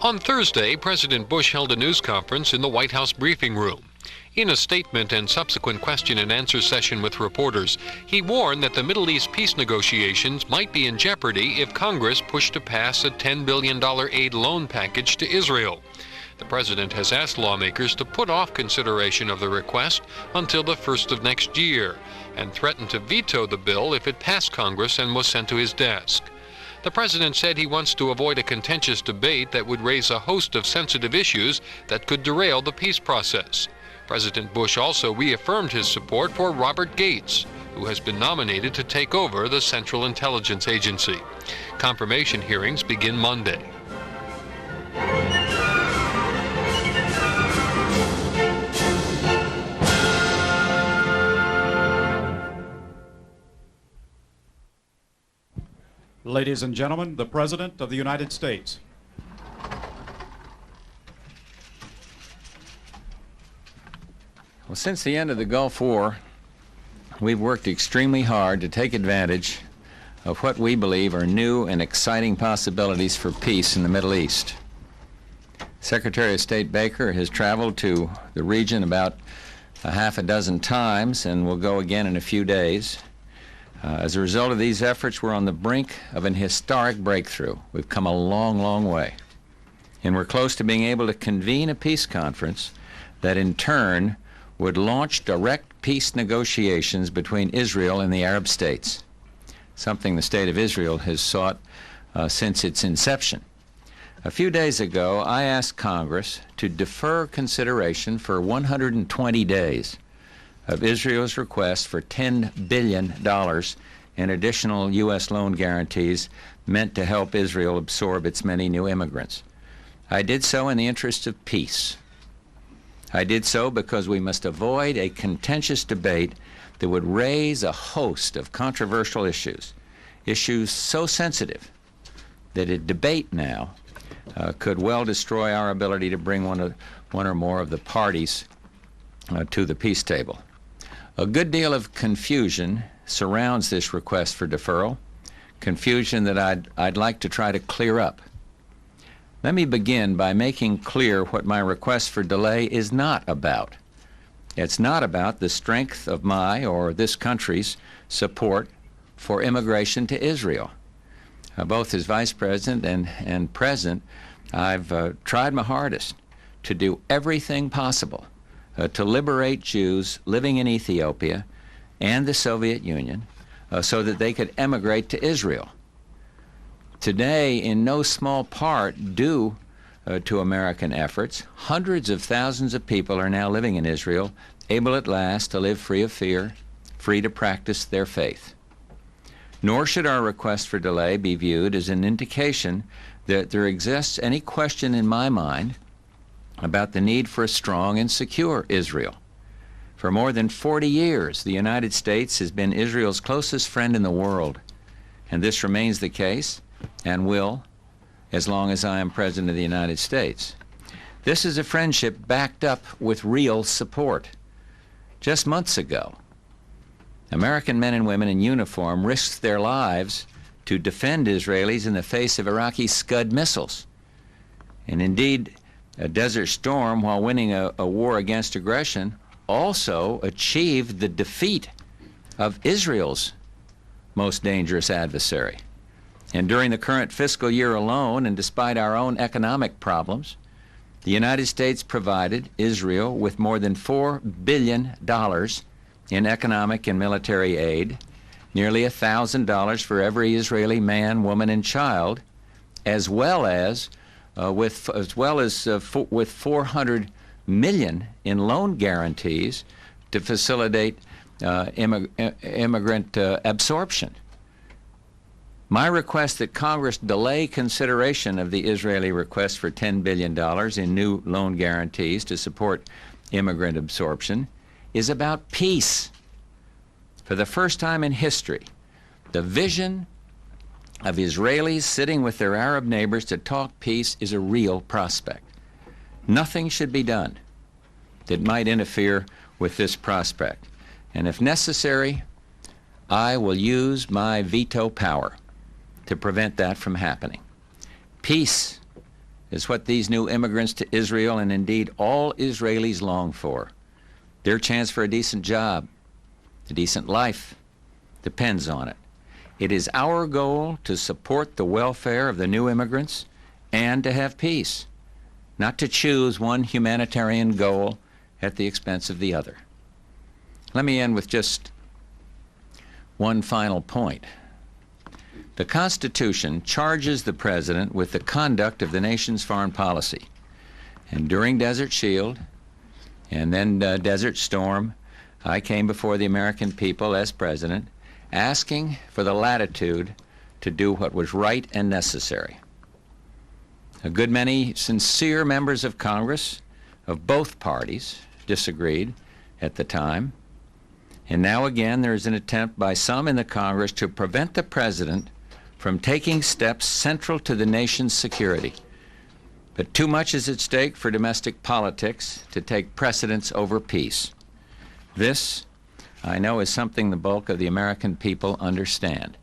On Thursday, President Bush held a news conference in the White House briefing room. In a statement and subsequent question and answer session with reporters, he warned that the Middle East peace negotiations might be in jeopardy if Congress pushed to pass a $10 billion aid loan package to Israel. The president has asked lawmakers to put off consideration of the request until the first of next year, and threatened to veto the bill if it passed Congress and was sent to his desk. The president said he wants to avoid a contentious debate that would raise a host of sensitive issues that could derail the peace process. President Bush also reaffirmed his support for Robert Gates, who has been nominated to take over the Central Intelligence Agency. Confirmation hearings begin Monday. Ladies and gentlemen, the President of the United States. Well, since the end of the Gulf War, we've worked extremely hard to take advantage of what we believe are new and exciting possibilities for peace in the Middle East. Secretary of State Baker has traveled to the region about a half a dozen times and will go again in a few days. As a result of these efforts, we're on the brink of an historic breakthrough. We've come a long, long way. And we're close to being able to convene a peace conference that in turn would launch direct peace negotiations between Israel and the Arab states, something the State of Israel has sought since its inception. A few days ago, I asked Congress to defer consideration for 120 days of Israel's request for $10 billion in additional U.S. loan guarantees meant to help Israel absorb its many new immigrants. I did so in the interest of peace. I did so because we must avoid a contentious debate that would raise a host of controversial issues so sensitive that a debate now could well destroy our ability to bring one or more of the parties to the peace table. A good deal of confusion surrounds this request for deferral, confusion that I'd like to try to clear up. Let me begin by making clear what my request for delay is not about. It's not about the strength of my or this country's support for immigration to Israel. Both as Vice President and President, I've tried my hardest to do everything possible to liberate Jews living in Ethiopia and the Soviet Union so that they could emigrate to Israel. Today, in no small part due to American efforts, hundreds of thousands of people are now living in Israel, able at last to live free of fear, free to practice their faith. Nor should our request for delay be viewed as an indication that there exists any question in my mind about the need for a strong and secure Israel. For more than 40 years, the United States has been Israel's closest friend in the world, and this remains the case and will as long as I am President of the United States. This is a friendship backed up with real support. Just months ago, American men and women in uniform risked their lives to defend Israelis in the face of Iraqi Scud missiles. And indeed, Desert Storm, while winning a war against aggression, also achieved the defeat of Israel's most dangerous adversary. And during the current fiscal year alone, and despite our own economic problems, the United States provided Israel with more than $4 billion in economic and military aid, nearly $1,000 for every Israeli man, woman, and child, as well as with $400 million in loan guarantees to facilitate immigrant absorption. My request that Congress delay consideration of the Israeli request for $10 billion in new loan guarantees to support immigrant absorption is about peace. For the first time in history, the vision of Israelis sitting with their Arab neighbors to talk peace is a real prospect. Nothing should be done that might interfere with this prospect. And if necessary, I will use my veto power to prevent that from happening. Peace is what these new immigrants to Israel and indeed all Israelis long for. Their chance for a decent job, a decent life, depends on it. It is our goal to support the welfare of the new immigrants and to have peace, not to choose one humanitarian goal at the expense of the other. Let me end with just one final point. The Constitution charges the President with the conduct of the nation's foreign policy. And during Desert Shield and then Desert Storm, I came before the American people as President asking for the latitude to do what was right and necessary. A good many sincere members of Congress of both parties disagreed at the time. And now again there is an attempt by some in the Congress to prevent the President from taking steps central to the nation's security. But too much is at stake for domestic politics to take precedence over peace. This, I know, is something the bulk of the American people understand.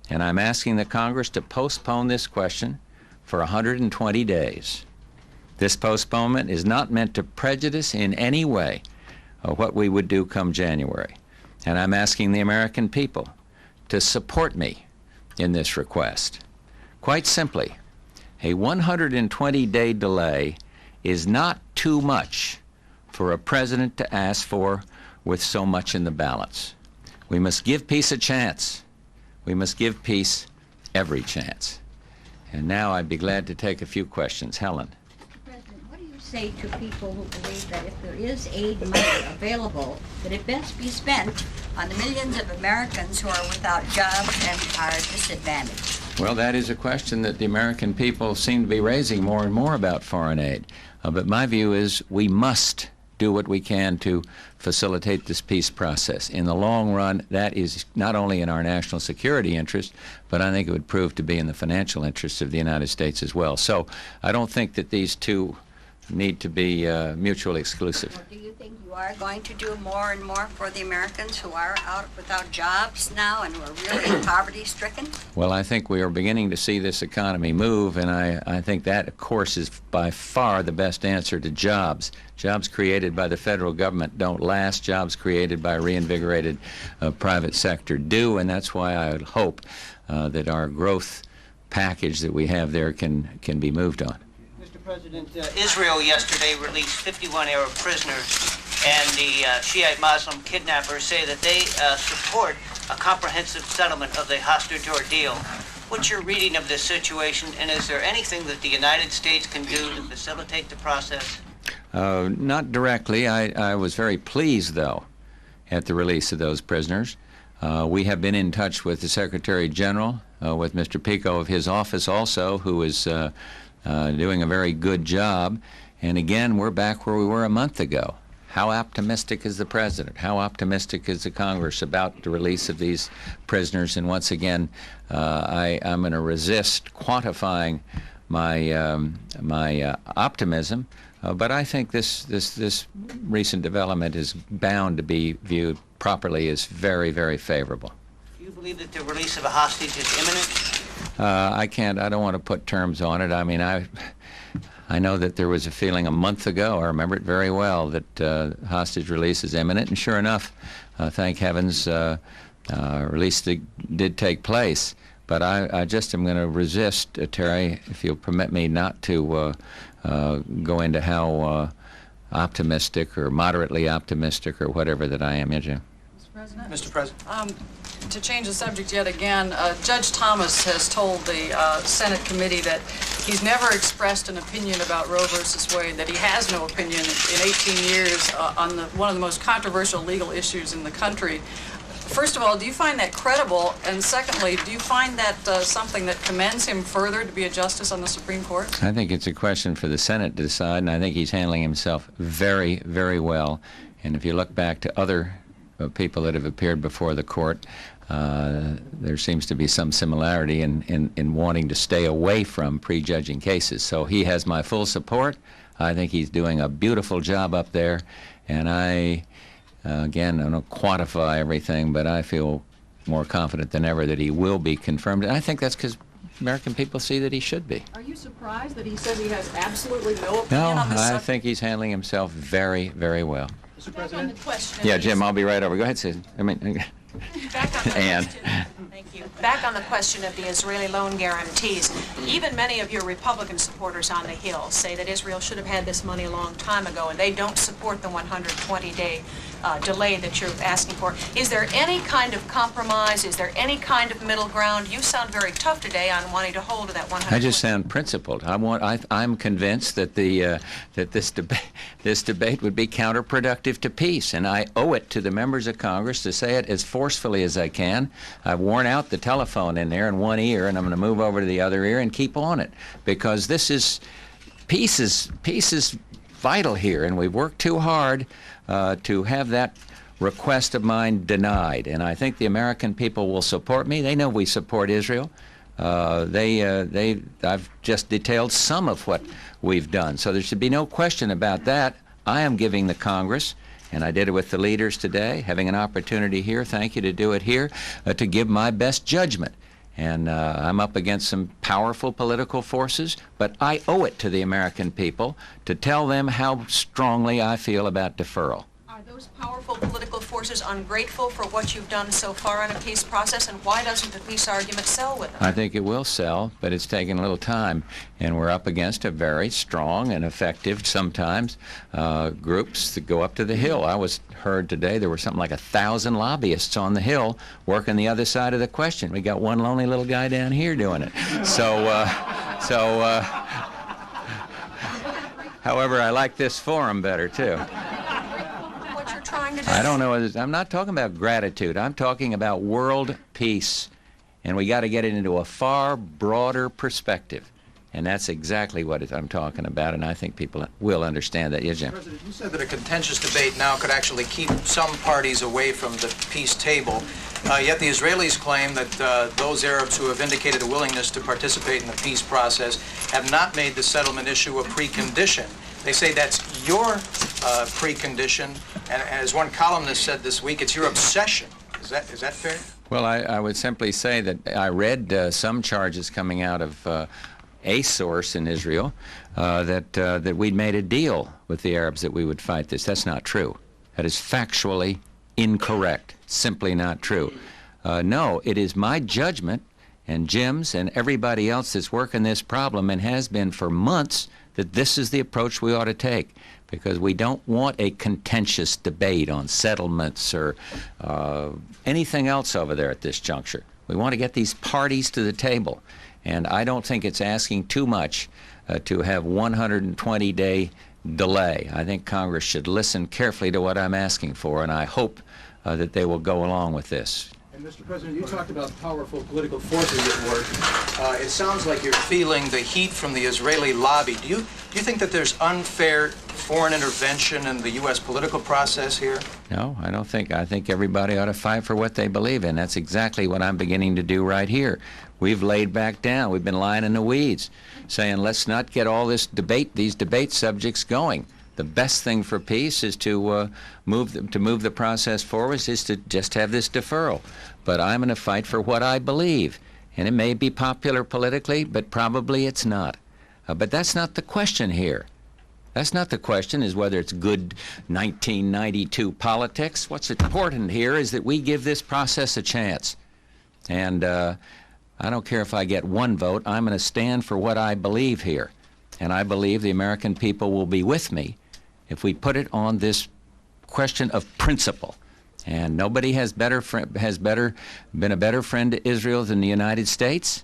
And I'm asking the Congress to postpone this question for 120 days. This postponement is not meant to prejudice in any way what we would do come January. And I'm asking the American people to support me in this request. Quite simply, a 120-day delay is not too much for a president to ask for with so much in the balance. We must give peace a chance. We must give peace every chance. And now I'd be glad to take a few questions. Helen. President, what do you say to people who believe that if there is aid money available, that it best be spent on the millions of Americans who are without jobs and are disadvantaged? Well, that is a question that the American people seem to be raising more and more about foreign aid. But my view is we must do what we can to facilitate this peace process. In the long run, that is not only in our national security interest, but I think it would prove to be in the financial interests of the United States as well. So I don't think that these two need to be mutually exclusive. Or do you think you are going to do more and more for the Americans who are out without jobs now and who are really poverty-stricken? Well, I think we are beginning to see this economy move, and I think that, of course, is by far the best answer to jobs. Jobs created by the federal government don't last. Jobs created by reinvigorated private sector do, and that's why I would hope that our growth package that we have there can be moved on. President, Israel yesterday released 51 Arab prisoners, and the Shiite Muslim kidnappers say that they support a comprehensive settlement of the hostage ordeal. What's your reading of this situation, and is there anything that the United States can do to facilitate the process? Not directly. I was very pleased, though, at the release of those prisoners. We have been in touch with the Secretary General, with Mr. Pico of his office also, who is doing a very good job. And again, we're back where we were a month ago. How optimistic is the President? How optimistic is the Congress about the release of these prisoners? And once again, I'm going to resist quantifying my optimism, but I think this recent development is bound to be viewed properly as very, very favorable. Do you believe that the release of a hostage is imminent? I don't want to put terms on it. I mean, I know that there was a feeling a month ago, I remember it very well, that hostage release is imminent, and sure enough, thank heavens, release did take place. But I just am going to resist, Terry, if you'll permit me, not to go into how optimistic or moderately optimistic or whatever that I am, Mr. President? Mr. President. To change the subject yet again, Judge Thomas has told the Senate committee that he's never expressed an opinion about Roe v. Wade, that he has no opinion in 18 years on one of the most controversial legal issues in the country. First of all, do you find that credible? And secondly, do you find that something that commends him further to be a justice on the Supreme Court? I think it's a question for the Senate to decide, and I think he's handling himself very, very well. And if you look back to other people that have appeared before the court, there seems to be some similarity in wanting to stay away from prejudging cases. So he has my full support. I think he's doing a beautiful job up there, and again, I don't quantify everything, but I feel more confident than ever that he will be confirmed. And I think that's because American people see that he should be. Are you surprised that he says he has absolutely no opinion No, on this I subject? think he's handling himself very, very well. Mr. Back on President? the question. Yeah, Jim, I'll be right over. Go ahead, Susan. Back on the Ann. question. Thank you. Back on the question of the Israeli loan guarantees. Even many of your Republican supporters on the Hill say that Israel should have had this money a long time ago, and they don't support the 120-day delay that you're asking for. Is there any kind of compromise? Is there any kind of middle ground? You sound very tough today on wanting to hold to that 120. I just sound principled. I'm convinced that that this debate would be counterproductive to peace, and I owe it to the members of Congress to say it as forcefully as I can. I've worn out the telephone in there in one ear, and I'm going to move over to the other ear and keep on it, because peace is vital here, and we've worked too hard to have that request of mine denied. And I think the American people will support me. They know we support Israel. I've just detailed some of what we've done, so there should be no question about that. I am giving the Congress, and I did it with the leaders today, having an opportunity here, thank you, to do it here, to give my best judgment. And I'm up against some powerful political forces, but I owe it to the American people to tell them how strongly I feel about deferral. Are those powerful political forces ungrateful for what you've done so far in a peace process, and why doesn't the peace argument sell with them? I think it will sell, but it's taken a little time, and we're up against a very strong and effective, sometimes, groups that go up to the Hill. I heard today there were something like 1,000 lobbyists on the Hill working the other side of the question. We got one lonely little guy down here doing it. However, I like this forum better, too. What you're trying to do? I don't know. I'm not talking about gratitude. I'm talking about world peace. And we got to get it into a far broader perspective. And that's exactly what I'm talking about, and I think people will understand that. Yes, Jim? President, you said that a contentious debate now could actually keep some parties away from the peace table. Yet the Israelis claim that those Arabs who have indicated a willingness to participate in the peace process have not made the settlement issue a precondition. They say that's your precondition, and as one columnist said this week, it's your obsession. Is that fair? Well, I would simply say that I read some charges coming out of a source in Israel that we'd made a deal with the Arabs that we would fight this. That's not true. That is factually incorrect. Simply not true. No, it is my judgment, and Jim's and everybody else that's working this problem, and has been for months, that this is the approach we ought to take, because we don't want a contentious debate on settlements or anything else over there at this juncture. We want to get these parties to the table, and I don't think it's asking too much to have 120-day delay. I think Congress should listen carefully to what I'm asking for, and I hope that they will go along with this. And Mr. President, you talked about powerful political forces at work. It sounds like you're feeling the heat from the Israeli lobby. Do you think that there's unfair foreign intervention in the U.S. political process here? No, I don't think. I think everybody ought to fight for what they believe in. That's exactly what I'm beginning to do right here. We've laid back down. We've been lying in the weeds, saying let's not get all these debate subjects going. The best thing for peace is to move the process forward, is to just have this deferral. But I'm going to fight for what I believe, and it may be popular politically, but probably it's not. But that's not the question here. That's not the question, is whether it's good 1992 politics. What's important here is that we give this process a chance. And I don't care if I get one vote. I'm going to stand for what I believe here. And I believe the American people will be with me if we put it on this question of principle. And nobody has been a better friend to Israel than the United States,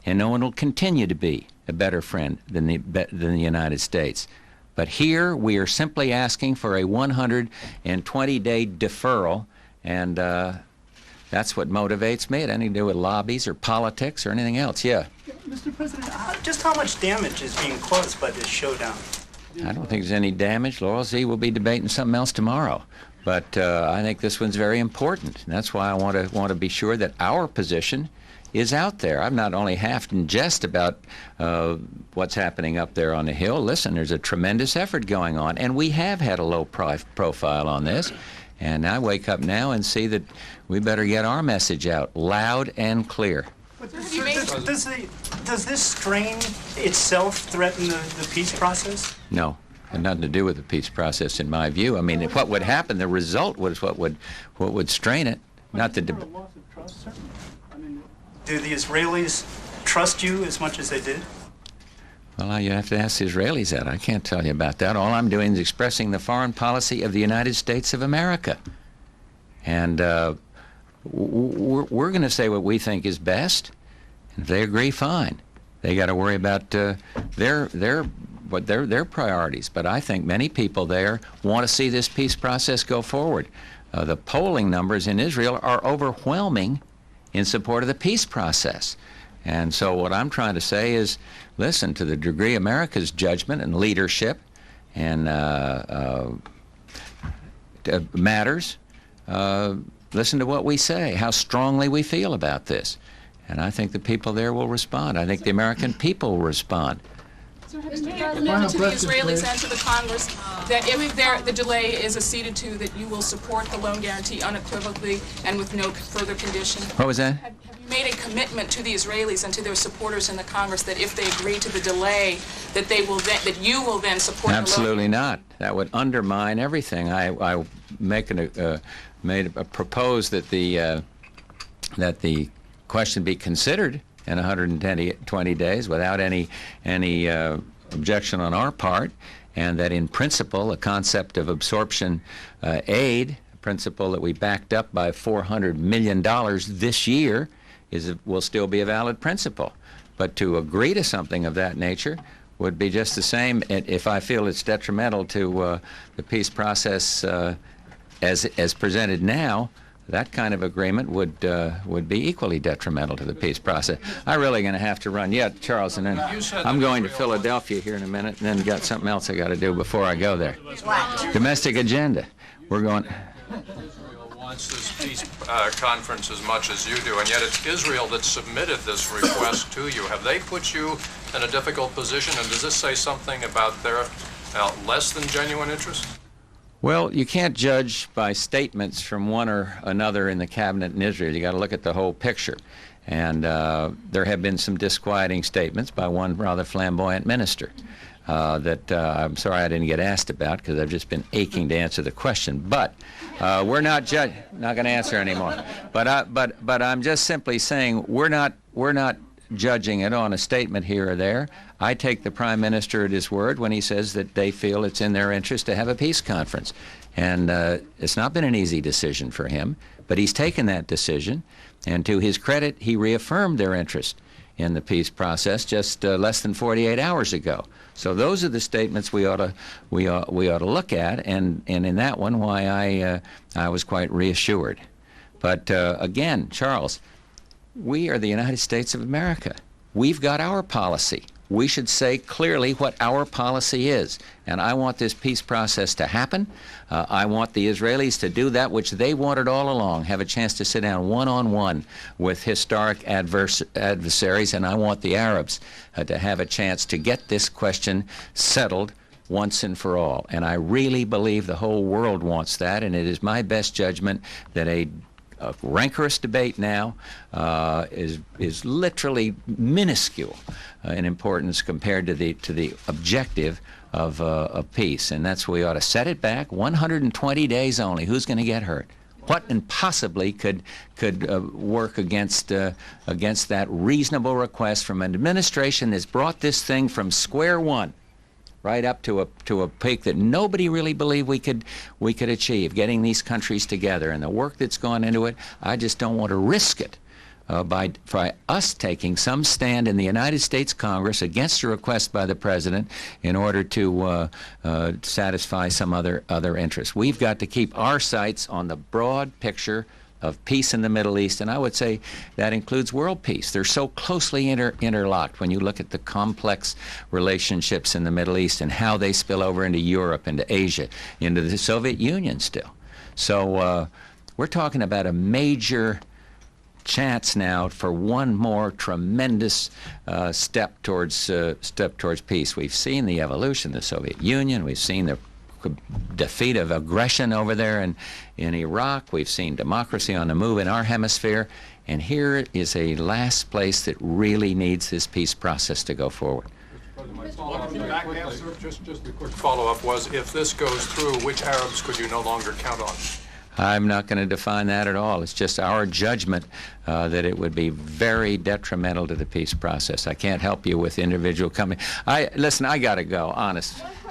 and no one will continue to be a better friend than the United States. But here we are simply asking for a 120-day deferral, and that's what motivates me. It has nothing to do with lobbies or politics or anything else. Yeah. Mr. President, just how much damage is being caused by this showdown? I don't think there's any damage. Laurel Z will be debating something else tomorrow. But I think this one's very important. And that's why I want to be sure that our position is out there. I'm not only half in jest about what's happening up there on the Hill. Listen, there's a tremendous effort going on, and we have had a low profile on this. And I wake up now and see that we better get our message out loud and clear. Does Does this strain itself threaten the peace process? No, had nothing to do with the peace process, in my view. I mean, what would happen? The result was what would strain it, not the debate. Loss of trust, sir? I mean, do the Israelis trust you as much as they did? Well, you have to ask the Israelis that. I can't tell you about that. All I'm doing is expressing the foreign policy of the United States of America. And we're going to say what we think is best. And if they agree, fine. They got to worry about their priorities. But I think many people there want to see this peace process go forward. The polling numbers in Israel are overwhelming in support of the peace process. And so what I'm trying to say is, listen, to the degree America's judgment and leadership and matters, listen to what we say, how strongly we feel about this. And I think the people there will respond. I think the American people will respond. So have you made a commitment to the Israelis and to the Congress that if the delay is acceded to, that you will support the loan guarantee unequivocally and with no further condition? What was that? Have you made a commitment to the Israelis and to their supporters in the Congress that if they agree to the delay, that they will that you will then support Absolutely the loan? not. That would undermine everything. I proposed that the question be considered in 120 days without any objection on our part, and that in principle the concept of absorption aid, a principle that we backed up by $400 million this year, will still be a valid principle. But to agree to something of that nature would be just the same if I feel it's detrimental to the peace process as presented now. That kind of agreement would be equally detrimental to the peace process. I'm really going to have to run. Yeah, Charles, and then I'm going to Philadelphia here in a minute, and then got something else I got to do before I go there. Domestic agenda. We're going. Israel wants this peace conference as much as you do, and yet it's Israel that submitted this request to you. Have they put you in a difficult position, and does this say something about their less than genuine interest? Well, you can't judge by statements from one or another in the cabinet in Israel. You got to look at the whole picture. And there have been some disquieting statements by one rather flamboyant minister that I'm sorry I didn't get asked about, because I've just been aching to answer the question. But we're not not going to answer anymore. But I'm just simply saying we're not judging it on a statement here or there. I take the Prime Minister at his word when he says that they feel it's in their interest to have a peace conference. And it's not been an easy decision for him, but he's taken that decision, and to his credit, he reaffirmed their interest in the peace process just less than 48 hours ago. So those are the statements we ought to look at, and in that one, why I was quite reassured. But again, Charles, we are the United States of America. We've got our policy. We should say clearly what our policy is. And I want this peace process to happen. I want the Israelis to do that which they wanted all along, have a chance to sit down one-on-one with historic adversaries. And I want the Arabs to have a chance to get this question settled once and for all. And I really believe the whole world wants that. And it is my best judgment that a rancorous debate now is literally minuscule in importance compared to the objective of peace, and that's where we ought to set it back 120 days only. Who's going to get hurt? What impossibly could work against that reasonable request from an administration that's brought this thing from square one right up to a peak that nobody really believed we could achieve, getting these countries together, and the work that's gone into it. I just don't want to risk it by us taking some stand in the United States Congress against a request by the President in order to satisfy some other interest. We've got to keep our sights on the broad picture of peace in the Middle East, and I would say that includes world peace. They're so closely interlocked when you look at the complex relationships in the Middle East and how they spill over into Europe, into Asia, into the Soviet Union still. So we're talking about a major chance now for one more tremendous step towards peace. We've seen the evolution of the Soviet Union. We've seen the defeat of aggression over there in Iraq. We've seen democracy on the move in our hemisphere, And here is a last place that really needs this peace process to go forward. Just a quick follow-up was, if this goes through, which Arabs could you no longer count on? I'm not going to define that at all. It's just our judgment that it would be very detrimental to the peace process. I can't help you with individual company. Listen, I got to go, honest.